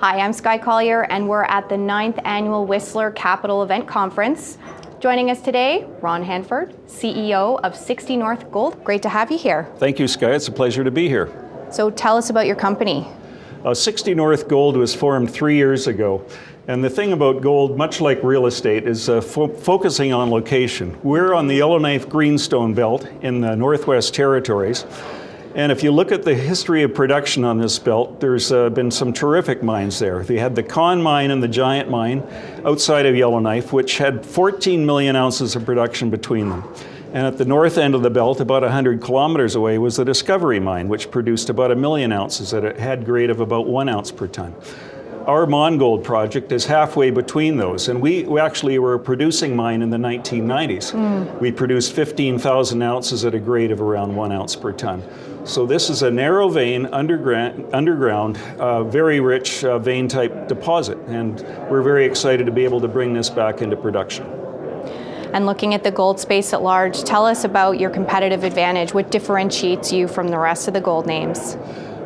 Hi, I'm Skye Collyer, and we're at the 9th Annual Whistler Capital Event Conference. Joining us today, Ron Handford, CEO of 60 North Gold. Great to have you here. Thank you, Skye. It's a pleasure to be here. So tell us about your company. 60 North Gold was formed 3 years ago. And the thing about gold, much like real estate, is focusing on location. We're on the Yellowknife Greenstone Belt in the Northwest Territories. And if you look at the history of production on this belt, there's been some terrific mines there. They had the Con mine and the Giant mine outside of Yellowknife, which had 14 million ounces of production between them. And at the north end of the belt, about 100 kilometers away, was the Discovery mine, which produced about 1 million ounces at a head grade of about 1 ounce per ton. Our Mongold project is halfway between those, and we actually were a producing mine in the 1990s. We produced 15,000 ounces at a grade of around 1 ounce per ton. So this is a narrow vein, underground very rich vein type deposit, and we're very excited to be able to bring this back into production. And looking at the gold space at large, tell us about your competitive advantage. What differentiates you from the rest of the gold names?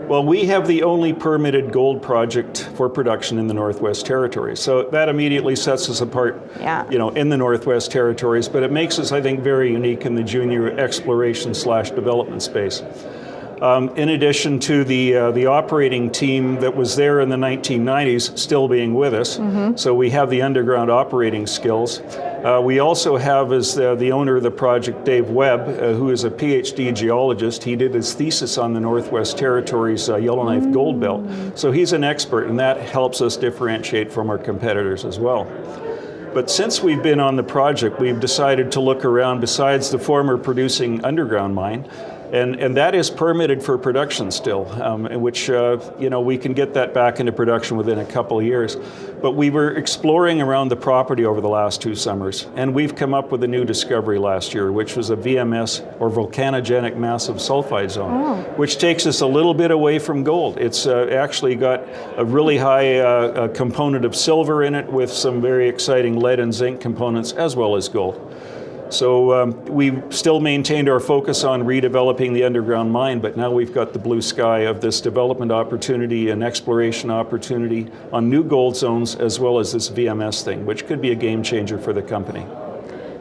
Well, we have the only permitted gold project for production in the Northwest Territories. So that immediately sets us apart, in the Northwest Territories, but it makes us, I think, very unique in the junior exploration/development space. In addition to the operating team that was there in the 1990s still being with us, so we have the underground operating skills. We also have as the owner of the project, Dave Webb, who is a PhD geologist. He did his thesis on the Northwest Territories Yellowknife Gold Belt. So he's an expert, and that helps us differentiate from our competitors as well. But since we've been on the project, we've decided to look around besides the former producing underground mine. And that is permitted for production still, which, we can get that back into production within a couple of years. But we were exploring around the property over the last 2 summers, and we've come up with a new discovery last year, which was a VMS, or volcanogenic massive sulfide zone, which takes us a little bit away from gold. It's actually got a really high component of silver in it with some very exciting lead and zinc components, as well as gold. So we've still maintained our focus on redeveloping the underground mine, but now we've got the blue sky of this development opportunity and exploration opportunity on new gold zones, as well as this VMS thing, which could be a game changer for the company.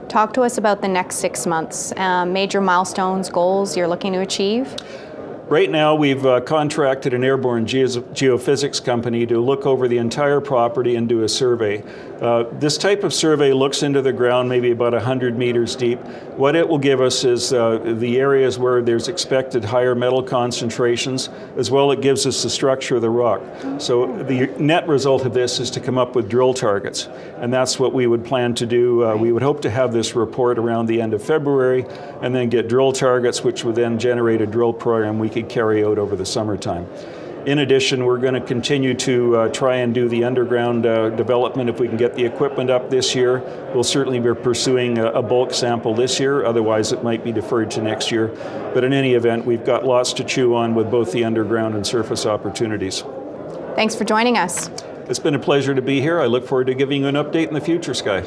Talk to us about the next 6 months, major milestones, goals you're looking to achieve. Right now, we've contracted an airborne geophysics company to look over the entire property and do a survey. This type of survey looks into the ground maybe about 100 meters deep. What it will give us is the areas where there's expected higher metal concentrations, as well it gives us the structure of the rock. So the net result of this is to come up with drill targets, and that's what we would plan to do. We would hope to have this report around the end of February, and then get drill targets, which would then generate a drill program we could carry out over the summertime. In addition, we're going to continue to try and do the underground development if we can get the equipment up this year. We'll certainly be pursuing a bulk sample this year, otherwise it might be deferred to next year. But in any event, we've got lots to chew on with both the underground and surface opportunities. Thanks for joining us. It's been a pleasure to be here. I look forward to giving you an update in the future, Skye.